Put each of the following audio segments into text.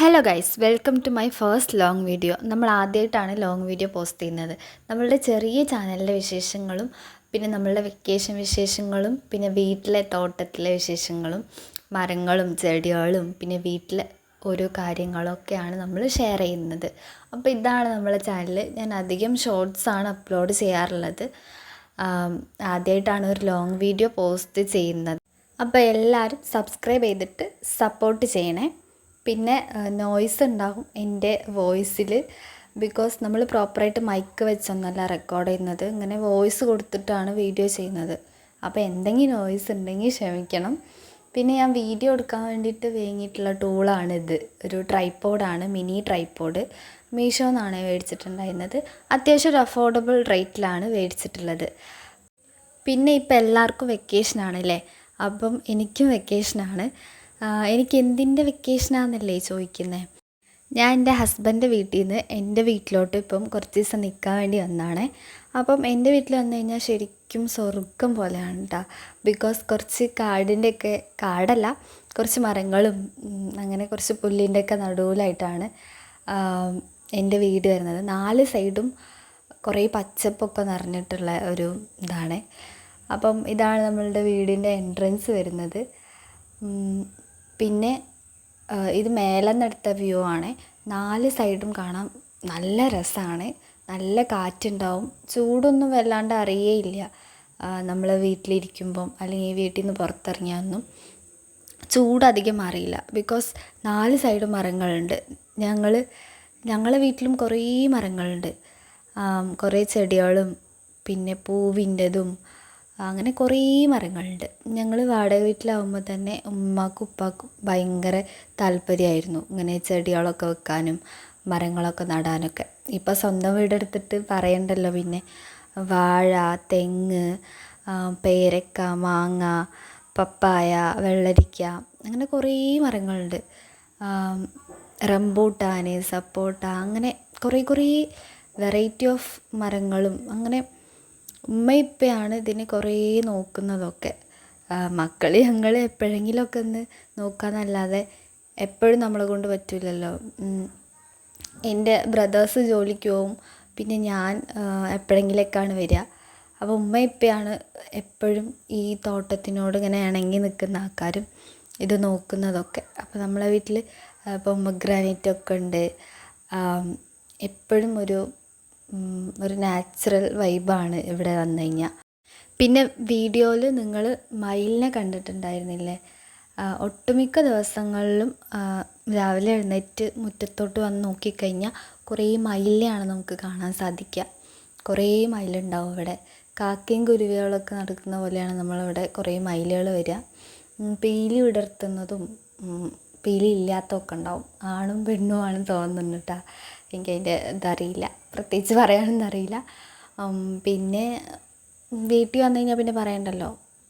Hello guys, welcome to my first long video. നമ്മൾ ആദ്യമായിട്ടാണ് long video post ചെയ്യുന്നത്. നമ്മളുടെ ചെറിയ ചാനലിലെ വിശേഷങ്ങളും പിന്നെ നമ്മളുടെ വെക്കേഷൻ വിശേഷങ്ങളും പിന്നെ വീട്ടിലെ തോട്ടത്തിലെ വിശേഷങ്ങളും മരങ്ങളും ചെടികളും പിന്നെ വീട്ടിലെ ഓരോ കാര്യങ്ങളൊക്കെയാണ് നമ്മൾ ഷെയർ ചെയ്യുന്നത്. അപ്പോൾ ഇതാണ് നമ്മളെ ചാനൽ. ഞാൻ അധികം ഷോർട്സാണ് അപ്ലോഡ് ചെയ്യാറുള്ളത്. ആദ്യമായിട്ടാണ് ഒരു ലോങ് വീഡിയോ പോസ്റ്റ് ചെയ്യുന്നത്. അപ്പോൾ എല്ലാവരും സബ്സ്ക്രൈബ് ചെയ്തിട്ട് സപ്പോർട്ട് ചെയ്യണേ. പിന്നെ നോയ്സ് ഉണ്ടാകും എൻ്റെ വോയിസിൽ, ബിക്കോസ് നമ്മൾ പ്രോപ്പറായിട്ട് മൈക്ക് വെച്ചൊന്നല്ല റെക്കോർഡ് ചെയ്യുന്നത്, ഇങ്ങനെ വോയിസ് കൊടുത്തിട്ടാണ് വീഡിയോ ചെയ്യുന്നത്. അപ്പോൾ എന്തെങ്കിലും നോയ്സ് ഉണ്ടെങ്കിൽ ക്ഷമിക്കണം. പിന്നെ ഞാൻ വീഡിയോ എടുക്കാൻ വേണ്ടിയിട്ട് വാങ്ങിയിട്ടുള്ള ടൂളാണിത്. ഒരു ട്രൈപ്പോഡാണ്, മിനി ട്രൈപ്പോഡ്. മീഷോന്നാണ് മേടിച്ചിട്ടുണ്ടായിരുന്നത്. അത്യാവശ്യം ഒരു അഫോർഡബിൾ റേറ്റിലാണ് മേടിച്ചിട്ടുള്ളത്. പിന്നെ ഇപ്പോൾ എല്ലാവർക്കും വെക്കേഷനാണല്ലേ, അപ്പം എനിക്കും വെക്കേഷനാണ്. എനിക്ക് എന്തിൻ്റെ വെക്കേഷനാണെന്നല്ലേ ചോദിക്കുന്നത്. ഞാൻ എൻ്റെ ഹസ്ബൻഡിൻ്റെ വീട്ടിൽ നിന്ന് എൻ്റെ വീട്ടിലോട്ട് ഇപ്പം കുറച്ച് ദിവസം നിൽക്കാൻ വേണ്ടി വന്നതാണ്. അപ്പം എൻ്റെ വീട്ടിൽ വന്നു കഴിഞ്ഞാൽ ശരിക്കും സ്വർഗം പോലെയാണ് കേട്ടോ. ബിക്കോസ് കുറച്ച് കാടിൻ്റെയൊക്കെ, കാടല്ല, കുറച്ച് മരങ്ങളും അങ്ങനെ കുറച്ച് പുല്ലിൻ്റെയൊക്കെ നടുവിലായിട്ടാണ് എൻ്റെ വീട് വരുന്നത്. 4 സൈഡും കുറേ പച്ചപ്പൊക്കെ നിറഞ്ഞിട്ടുള്ള ഒരു ഇതാണ്. അപ്പം ഇതാണ് നമ്മളുടെ വീടിൻ്റെ എൻട്രൻസ് വരുന്നത്. പിന്നെ ഇത് മേലെ നിന്നെടുത്ത വ്യൂ ആണ്. 4 സൈഡും കാണാൻ നല്ല രസമാണ്. നല്ല കാറ്റുണ്ടാവും. ചൂടൊന്നും വല്ലാണ്ട് അറിയേയില്ല. നമ്മൾ വീട്ടിലിരിക്കുമ്പം അല്ലെങ്കിൽ വീട്ടിൽ നിന്ന് പുറത്തിറങ്ങിയൊന്നും ചൂടധികം അറിയില്ല. ബിക്കോസ് 4 സൈഡും മരങ്ങളുണ്ട്. ഞങ്ങളെ വീട്ടിലും കുറേ മരങ്ങളുണ്ട്. കുറേ ചെടികളും പിന്നെ പൂവിൻ്റെതും അങ്ങനെ കുറേ മരങ്ങളുണ്ട്. ഞങ്ങൾ വാടക വീട്ടിലാവുമ്പോൾ തന്നെ ഉമ്മാക്കും ഉപ്പാക്കും ഭയങ്കര താല്പര്യമായിരുന്നു ഇങ്ങനെ ചെടികളൊക്കെ വെക്കാനും മരങ്ങളൊക്കെ നടാനൊക്കെ. ഇപ്പോൾ സ്വന്തം വീടെടുത്തിട്ട് പറയണ്ടല്ലോ. പിന്നെ വാഴ, തെങ്ങ്, പേരക്ക, മാങ്ങ, പപ്പായ, വെള്ളരിക്ക, അങ്ങനെ കുറേ മരങ്ങളുണ്ട്. റംബൂട്ടാൻ, സപ്പോട്ട, അങ്ങനെ കുറേ വെറൈറ്റി ഓഫ് മരങ്ങളും. അങ്ങനെ ഉമ്മ ഇപ്പയാണ് ഇതിനെ കുറേ നോക്കുന്നതൊക്കെ. മക്കൾ ഞങ്ങൾ എപ്പോഴെങ്കിലുമൊക്കെ ഒന്ന് നോക്കാമെന്നല്ലാതെ എപ്പോഴും നമ്മളെ കൊണ്ട് പറ്റില്ലല്ലോ. എൻ്റെ ബ്രദേഴ്സ് ജോലിക്ക് പോവും, പിന്നെ ഞാൻ എപ്പോഴെങ്കിലൊക്കെയാണ് വരിക. അപ്പോൾ ഉമ്മ ഇപ്പയാണ് എപ്പോഴും ഈ തോട്ടത്തിനോട് ഇങ്ങനെ ഇണങ്ങി നിൽക്കുന്ന ആൾക്കാരും ഇത് നോക്കുന്നതൊക്കെ. അപ്പോൾ നമ്മളെ വീട്ടിൽ പൊമഗ്രാനൈറ്റൊക്കെ ഉണ്ട്. എപ്പോഴും ഒരു നാച്ചുറൽ വൈബാണ് ഇവിടെ വന്നു കഴിഞ്ഞാൽ. പിന്നെ വീഡിയോയിൽ നിങ്ങൾ മയിലിനെ കണ്ടിട്ടുണ്ടായിരുന്നില്ലേ? ഒട്ടുമിക്ക ദിവസങ്ങളിലും രാവിലെ എഴുന്നേറ്റ് മുറ്റത്തോട്ട് വന്ന് നോക്കിക്കഴിഞ്ഞാൽ കുറേ മയിലിനെയാണ് നമുക്ക് കാണാൻ സാധിക്കുക. കുറേ മയിലുണ്ടാവും ഇവിടെ. കാക്കയും കുരുവികളൊക്കെ നടക്കുന്ന പോലെയാണ് നമ്മളിവിടെ കുറേ മയിലുകൾ വരിക. പീലി വിടർത്തുന്നതും പീലി ഇല്ലാത്തതൊക്കെ ഉണ്ടാവും. ആണും പെണ്ണുമാണ് തോന്നുന്നു കേട്ടോ. എനിക്കതിൻ്റെ ഇതറിയില്ല, പ്രത്യേകിച്ച് പറയാനൊന്നും അറിയില്ല. പിന്നെ വീട്ടിൽ വന്നു കഴിഞ്ഞാൽ പിന്നെ പറയണ്ടല്ലോ,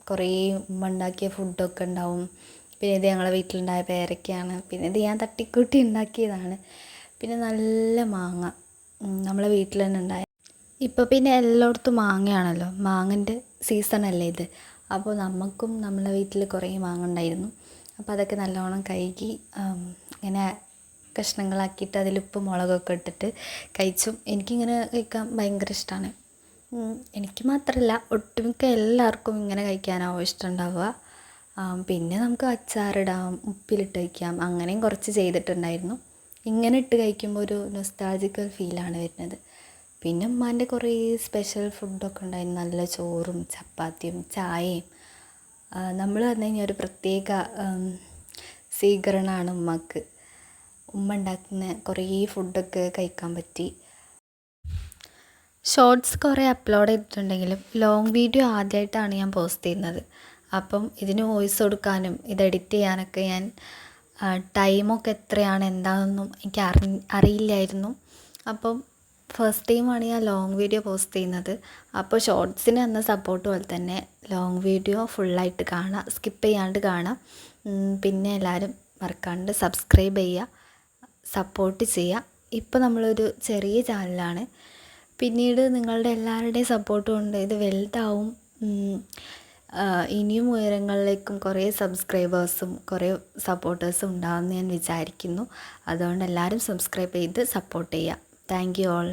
കുറേ ഉമ്മ ഉണ്ടാക്കിയ ഫുഡൊക്കെ ഉണ്ടാവും. പിന്നെ ഇത് ഞങ്ങളെ വീട്ടിലുണ്ടായ പേരയ്ക്കയാണ്. പിന്നെ ഇത് ഞാൻ തട്ടിക്കൂട്ടി ഉണ്ടാക്കിയതാണ്. പിന്നെ നല്ല മാങ്ങ നമ്മളെ വീട്ടിൽ തന്നെ ഉണ്ടായ. ഇപ്പോൾ പിന്നെ എല്ലായിടത്തും മാങ്ങയാണല്ലോ, മാങ്ങൻ്റെ സീസണല്ലേ ഇത്. അപ്പോൾ നമുക്കും നമ്മളെ വീട്ടിൽ കുറേ മാങ്ങ ഉണ്ടായിരുന്നു. അപ്പോൾ അതൊക്കെ നല്ലോണം കഴുകി ഇങ്ങനെ കഷ്ണങ്ങളാക്കിയിട്ട് അതിൽ ഉപ്പും മുളകൊക്കെ ഇട്ടിട്ട് കഴിച്ചു. എനിക്കിങ്ങനെ കഴിക്കാൻ ഭയങ്കര ഇഷ്ടമാണ്. എനിക്ക് മാത്രമല്ല, ഒട്ടുമിക്ക എല്ലാവർക്കും ഇങ്ങനെ കഴിക്കാനാവും ഇഷ്ടമുണ്ടാവുക. പിന്നെ നമുക്ക് അച്ചാറിടാം, ഉപ്പിലിട്ട് കഴിക്കാം, അങ്ങനെയും കുറച്ച് ചെയ്തിട്ടുണ്ടായിരുന്നു. ഇങ്ങനെ ഇട്ട് കഴിക്കുമ്പോൾ ഒരു നൊസ്റ്റാൾജിക്കൽ ഫീലാണ് വരുന്നത്. പിന്നെ ഉമ്മാൻ്റെ കുറേ സ്പെഷ്യൽ ഫുഡൊക്കെ ഉണ്ടായിരുന്നു. നല്ല ചോറും ചപ്പാത്തിയും ചായയും. നമ്മൾ വന്നു കഴിഞ്ഞാൽ ഒരു പ്രത്യേക സ്വീകരണമാണ് ഉമ്മക്ക്. ഉമ്മ ഉണ്ടാക്കുന്ന കുറേ ഫുഡൊക്കെ കഴിക്കാൻ പറ്റി. ഷോർട്സ് കുറേ അപ്ലോഡ് ചെയ്തിട്ടുണ്ടെങ്കിലും ലോങ് വീഡിയോ ആദ്യമായിട്ടാണ് ഞാൻ പോസ്റ്റ് ചെയ്യുന്നത്. അപ്പം ഇതിന് വോയിസ് കൊടുക്കാനും ഇത് എഡിറ്റ് ചെയ്യാനൊക്കെ ഞാൻ ടൈമൊക്കെ എത്രയാണ് എന്താണെന്നൊന്നും എനിക്ക് അറിയില്ലായിരുന്നു. അപ്പം ഫസ്റ്റ് ടൈമാണ് ഞാൻ ലോങ് വീഡിയോ പോസ്റ്റ് ചെയ്യുന്നത്. അപ്പോൾ ഷോർട്സിന് തന്ന സപ്പോർട്ട് പോലെ തന്നെ ലോങ് വീഡിയോ ഫുള്ളായിട്ട് കാണാം, സ്കിപ്പ് ചെയ്യാണ്ട് കാണാം. പിന്നെ എല്ലാവരും മറക്കാണ്ട് സബ്സ്ക്രൈബ് ചെയ്യുക, സപ്പോർട്ട് ചെയ്യുക. ഇപ്പോൾ നമ്മളൊരു ചെറിയ ചാനലാണ്. പിന്നീട് നിങ്ങളുടെ എല്ലാവരുടെയും സപ്പോർട്ട് കൊണ്ട് ഇത് വലുതാവും. ഇനിയും ഉയരങ്ങളിലേക്കും കുറേ സബ്സ്ക്രൈബേഴ്സും കുറേ സപ്പോർട്ടേഴ്സും ഉണ്ടാകുമെന്ന് ഞാൻ വിചാരിക്കുന്നു. അതുകൊണ്ട് എല്ലാവരും സബ്സ്ക്രൈബ് ചെയ്ത് സപ്പോർട്ട് ചെയ്യുക. Thank you all.